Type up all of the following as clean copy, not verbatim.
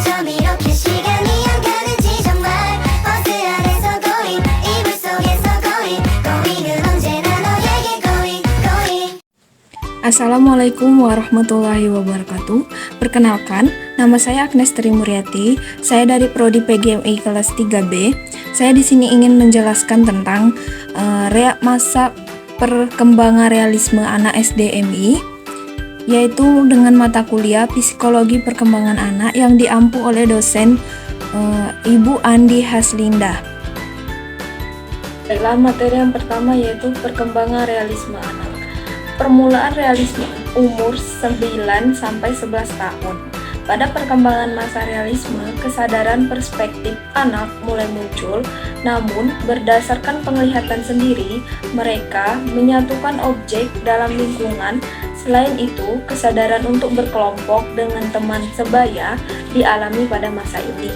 좀 이렇게 시간이 안 가는지 정말 버스 안에서 going 이불 속에서 going은 언제나 너에게 going. Assalamualaikum warahmatullahi wabarakatuh. Perkenalkan, nama saya Agnes Trimuriati. Saya dari Prodi PGMI kelas 3B. Saya di sini ingin menjelaskan tentang masa perkembangan realisme anak SDMI, yaitu dengan mata kuliah Psikologi Perkembangan Anak yang diampu oleh dosen Ibu Andi Haslinda. Baiklah, materi yang pertama yaitu perkembangan realisme anak. Permulaan realisme umur 9 sampai 11 tahun. Pada perkembangan masa realisme, kesadaran perspektif anak mulai muncul, namun berdasarkan penglihatan sendiri, mereka menyatukan objek dalam lingkungan. Selain itu, kesadaran untuk berkelompok dengan teman sebaya dialami pada masa ini.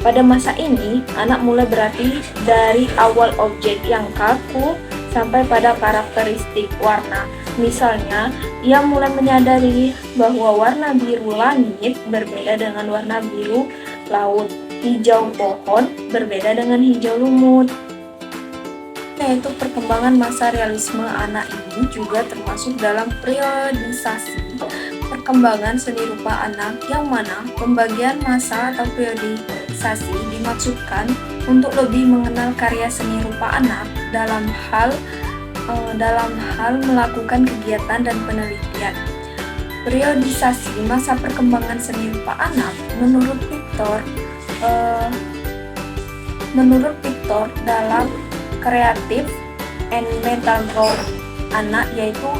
Pada masa ini, anak mulai berarti dari awal objek yang kaku sampai pada karakteristik warna. Misalnya, ia mulai menyadari bahwa warna biru langit berbeda dengan warna biru laut, hijau pohon berbeda dengan hijau lumut. Yaitu perkembangan masa realisme anak ini juga termasuk dalam periodisasi perkembangan seni rupa anak, yang mana pembagian masa atau periodisasi dimaksudkan untuk lebih mengenal karya seni rupa anak dalam hal melakukan kegiatan dan penelitian. Periodisasi masa perkembangan seni rupa anak menurut Victor dalam Creative and Mental Growth anak, yaitu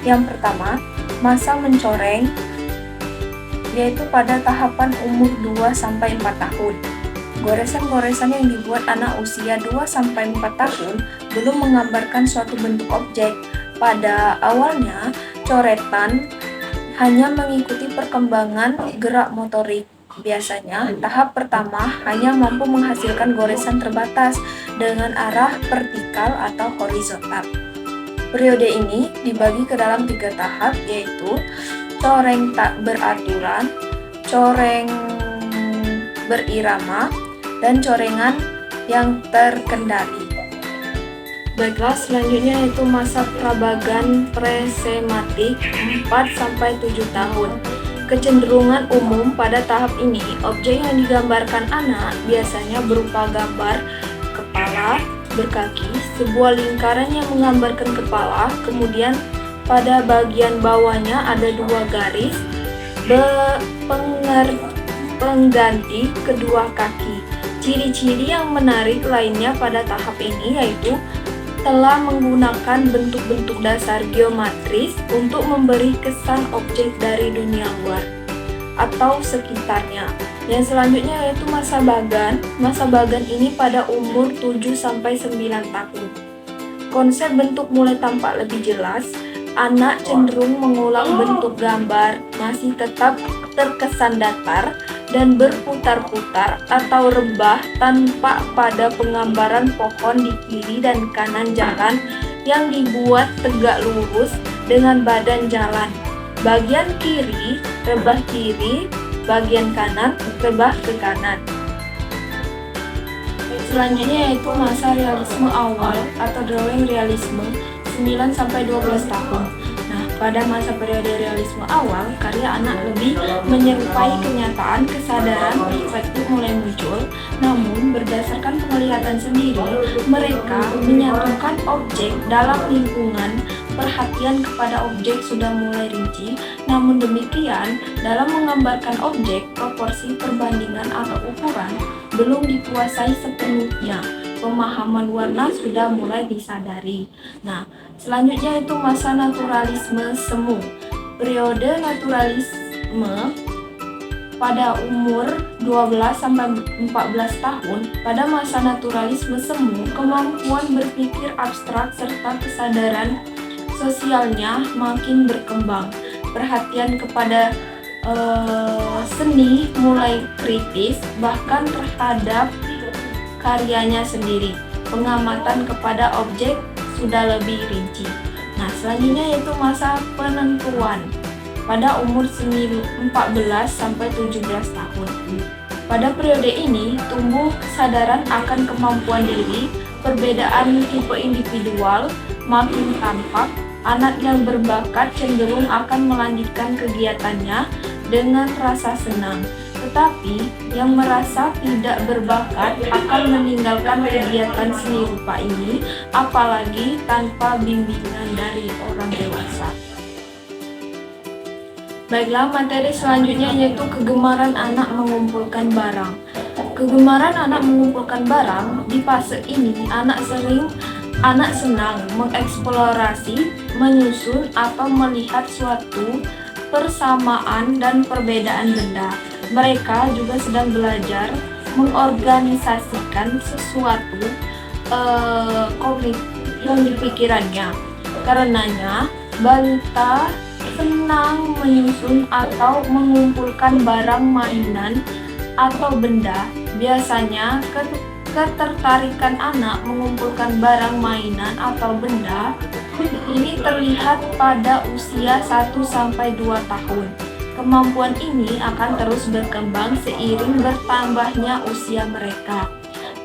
yang pertama, masa mencoreng, yaitu pada tahapan umur 2-4 tahun. Goresan-goresan yang dibuat anak usia 2-4 tahun belum menggambarkan suatu bentuk objek. Pada awalnya, coretan hanya mengikuti perkembangan gerak motorik. Biasanya, tahap pertama hanya mampu menghasilkan goresan terbatas dengan arah vertikal atau horizontal. Periode ini dibagi ke dalam 3 tahap, yaitu coreng tak beraturan, coreng berirama, dan corengan yang terkendali. Baiklah, selanjutnya yaitu masa prabagan presematik 4-7 tahun. Kecenderungan umum pada tahap ini, objek yang digambarkan anak biasanya berupa gambar kepala berkaki, sebuah lingkaran yang menggambarkan kepala, kemudian pada bagian bawahnya ada 2 garis pengganti kedua kaki. Ciri-ciri yang menarik lainnya pada tahap ini yaitu telah menggunakan bentuk-bentuk dasar geometris untuk memberi kesan objek dari dunia luar atau sekitarnya. Yang selanjutnya yaitu masa bagan. Masa bagan ini pada umur 7-9 tahun. Konsep bentuk mulai tampak lebih jelas. Anak cenderung mengulang bentuk gambar, masih tetap terkesan datar dan berputar-putar atau rebah tanpa pada penggambaran pohon di kiri dan kanan jalan yang dibuat tegak lurus dengan badan jalan. Bagian kiri, rebah kiri, bagian kanan, rebah ke kanan. Selanjutnya yaitu masa realisme awal atau drawing realisme 9-12 tahun. Nah, pada masa periode realisme awal, karya anak lebih menyerupai kenyataan, kesadaran perspektif mulai muncul. Namun, berdasarkan penglihatan sendiri, mereka menyatukan objek dalam lingkungan. Perhatian kepada objek sudah mulai rinci. Namun demikian, dalam menggambarkan objek, proporsi, perbandingan atau ukuran belum dikuasai sepenuhnya. Pemahaman warna sudah mulai disadari. Nah, selanjutnya itu masa naturalisme semu. Periode naturalisme pada umur 12-14 tahun. Pada masa naturalisme semu, kemampuan berpikir abstrak serta kesadaran sosialnya makin berkembang. Perhatian kepada seni mulai kritis, bahkan terhadap karyanya sendiri. Pengamatan kepada objek sudah lebih rinci. Nah, selanjutnya yaitu masa penentuan. pada umur 14-17 tahun. Pada periode ini, tumbuh kesadaran akan kemampuan diri, perbedaan tipe individual makin tampak. Anak yang berbakat cenderung akan melanjutkan kegiatannya dengan rasa senang, tetapi yang merasa tidak berbakat akan meninggalkan kegiatan seni rupa ini, apalagi tanpa bimbingan dari orang dewasa. Baiklah, materi selanjutnya yaitu kegemaran anak mengumpulkan barang. Kegemaran anak mengumpulkan barang, di fase ini anak senang mengeksplorasi, menyusun atau melihat suatu persamaan dan perbedaan benda. Mereka juga sedang belajar mengorganisasikan sesuatu yang di pikirannya. Karenanya, balita senang menyusun atau mengumpulkan barang mainan atau benda. Biasanya ketertarikan anak mengumpulkan barang mainan atau benda ini terlihat pada usia 1-2 tahun. Kemampuan ini akan terus berkembang seiring bertambahnya usia mereka.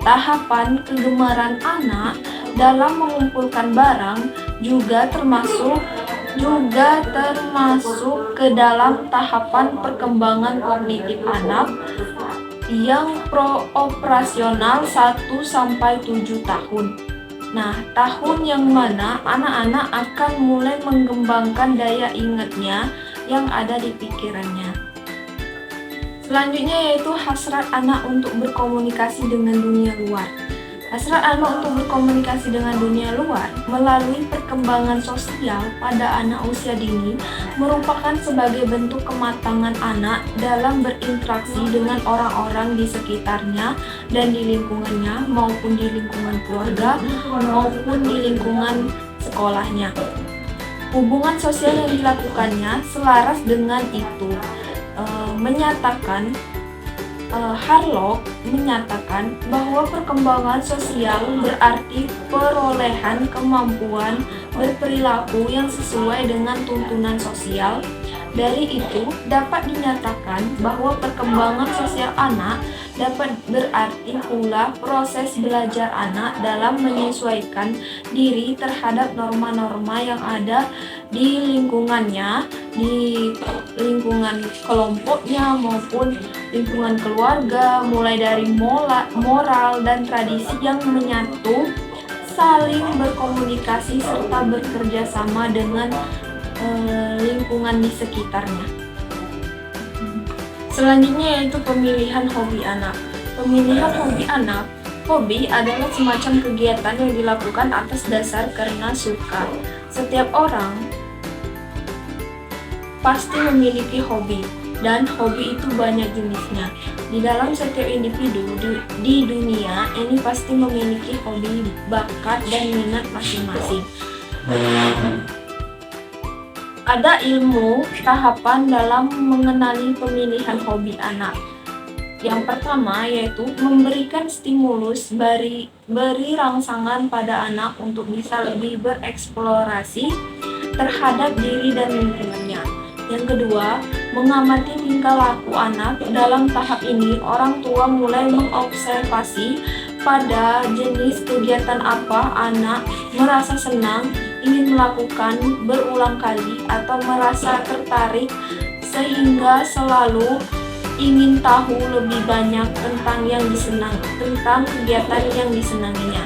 Tahapan kegemaran anak dalam mengumpulkan barang juga termasuk ke dalam tahapan perkembangan kognitif anak yang operasional 1-7 tahun. Nah, tahun yang mana anak-anak akan mulai mengembangkan daya ingatnya yang ada di pikirannya. Selanjutnya yaitu hasrat anak untuk berkomunikasi dengan dunia luar. Hasrat anak untuk berkomunikasi dengan dunia luar melalui perkembangan sosial pada anak usia dini merupakan sebagai bentuk kematangan anak dalam berinteraksi dengan orang-orang di sekitarnya dan di lingkungannya, maupun di lingkungan keluarga maupun di lingkungan sekolahnya. Hubungan sosial yang dilakukannya selaras dengan itu. Harlock menyatakan bahwa perkembangan sosial berarti perolehan kemampuan berperilaku yang sesuai dengan tuntunan sosial. Dari itu, dapat dinyatakan bahwa perkembangan sosial anak dapat berarti pula proses belajar anak dalam menyesuaikan diri terhadap norma-norma yang ada di lingkungannya, di lingkungan kelompoknya maupun lingkungan keluarga, mulai dari moral dan tradisi yang menyatu, saling berkomunikasi serta bekerja sama dengan lingkungan di sekitarnya. Selanjutnya yaitu pemilihan hobi anak. Pemilihan hobi anak. Hobi adalah semacam kegiatan yang dilakukan atas dasar karena suka. Setiap orang pasti memiliki hobi, dan hobi itu banyak jenisnya. Di dalam setiap individu di dunia ini pasti memiliki hobi, bakat, dan minat masing-masing. Ada ilmu tahapan dalam mengenali pemilihan hobi anak. Yang pertama yaitu memberikan stimulus, beri rangsangan pada anak untuk bisa lebih bereksplorasi terhadap diri dan lingkungannya. Yang kedua, mengamati tingkah laku anak. Dalam tahap ini, orang tua mulai mengobservasi pada jenis kegiatan apa anak merasa senang, ingin melakukan berulang kali, atau merasa tertarik sehingga selalu ingin tahu lebih banyak tentang kegiatan yang disenanginya.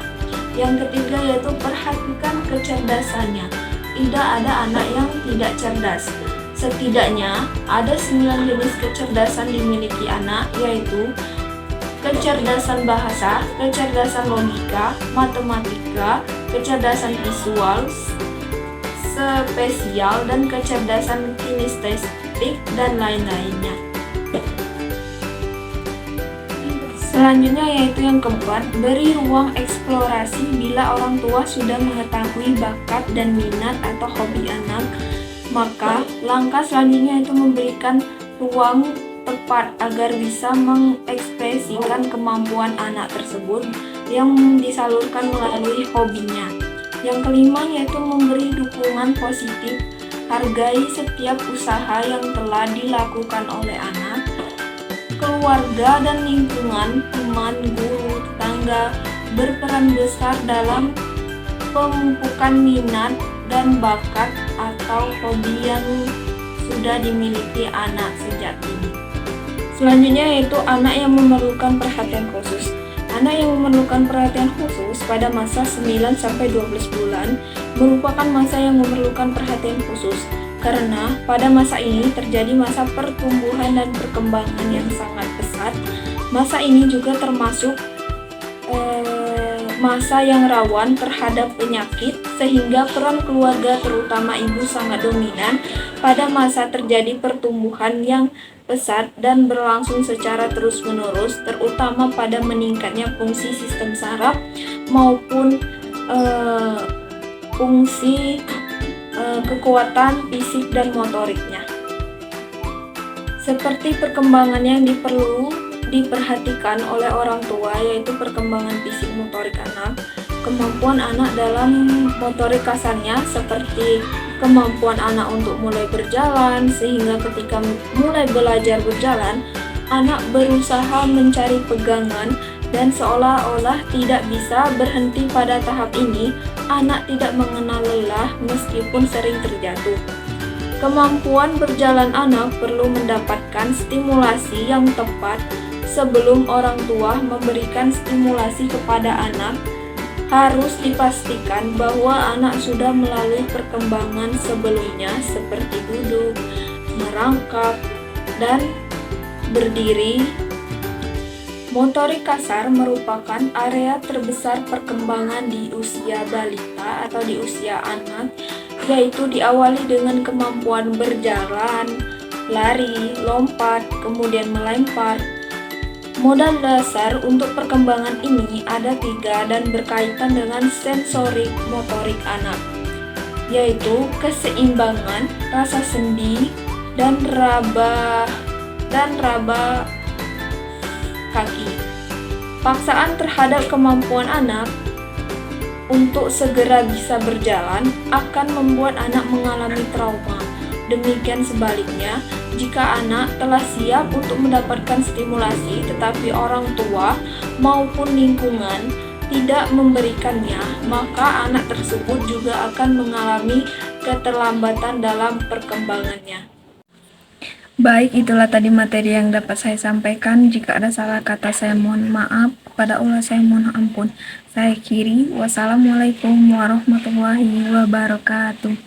Yang ketiga yaitu perhatikan kecerdasannya. Tidak ada anak yang tidak cerdas. Setidaknya ada 9 jenis kecerdasan dimiliki anak, yaitu kecerdasan bahasa, kecerdasan logika, matematika, kecerdasan visual, spesial, dan kecerdasan kinestetik, dan lain-lainnya. Selanjutnya yaitu yang keempat, beri ruang eksplorasi. Bila orang tua sudah mengetahui bakat dan minat atau hobi anak, maka langkah selanjutnya itu memberikan ruang tepat agar bisa mengekspresikan kemampuan anak tersebut yang disalurkan melalui hobinya. Yang kelima yaitu memberi dukungan positif. Hargai setiap usaha yang telah dilakukan oleh anak. Keluarga dan lingkungan, teman, guru, tetangga berperan besar dalam pemupukan minat dan bakat atau hobi yang sudah dimiliki anak sejak dini. Selanjutnya yaitu anak yang memerlukan perhatian khusus. Anak yang memerlukan perhatian khusus pada masa 9-12 bulan merupakan masa yang memerlukan perhatian khusus karena pada masa ini terjadi masa pertumbuhan dan perkembangan yang sangat pesat. Masa ini juga termasuk masa yang rawan terhadap penyakit sehingga peran keluarga terutama ibu sangat dominan pada masa terjadi pertumbuhan yang pesat dan berlangsung secara terus-menerus, terutama pada meningkatnya fungsi sistem saraf maupun fungsi kekuatan fisik dan motoriknya. Seperti perkembangan yang diperhatikan oleh orang tua yaitu perkembangan fisik motorik anak, kemampuan anak dalam motorik kasarnya seperti kemampuan anak untuk mulai berjalan, sehingga ketika mulai belajar berjalan, anak berusaha mencari pegangan dan seolah-olah tidak bisa berhenti pada tahap ini. Anak tidak mengenal lelah meskipun sering terjatuh. Kemampuan berjalan anak perlu mendapatkan stimulasi yang tepat sebelum orang tua memberikan stimulasi kepada anak. Harus dipastikan bahwa anak sudah melalui perkembangan sebelumnya seperti duduk, merangkak, dan berdiri. Motorik kasar merupakan area terbesar perkembangan di usia balita atau di usia anak, yaitu diawali dengan kemampuan berjalan, lari, lompat, kemudian melempar. Modal dasar untuk perkembangan ini ada 3 dan berkaitan dengan sensorik motorik anak, yaitu keseimbangan, rasa sendi, dan raba kaki. Paksaan terhadap kemampuan anak untuk segera bisa berjalan akan membuat anak mengalami trauma. Demikian sebaliknya, jika anak telah siap untuk mendapatkan stimulasi tetapi orang tua maupun lingkungan tidak memberikannya, maka anak tersebut juga akan mengalami keterlambatan dalam perkembangannya. Baik, itulah tadi materi yang dapat saya sampaikan. Jika ada salah kata saya mohon maaf, kepada Allah saya mohon ampun. Saya akhiri. Wassalamualaikum warahmatullahi wabarakatuh.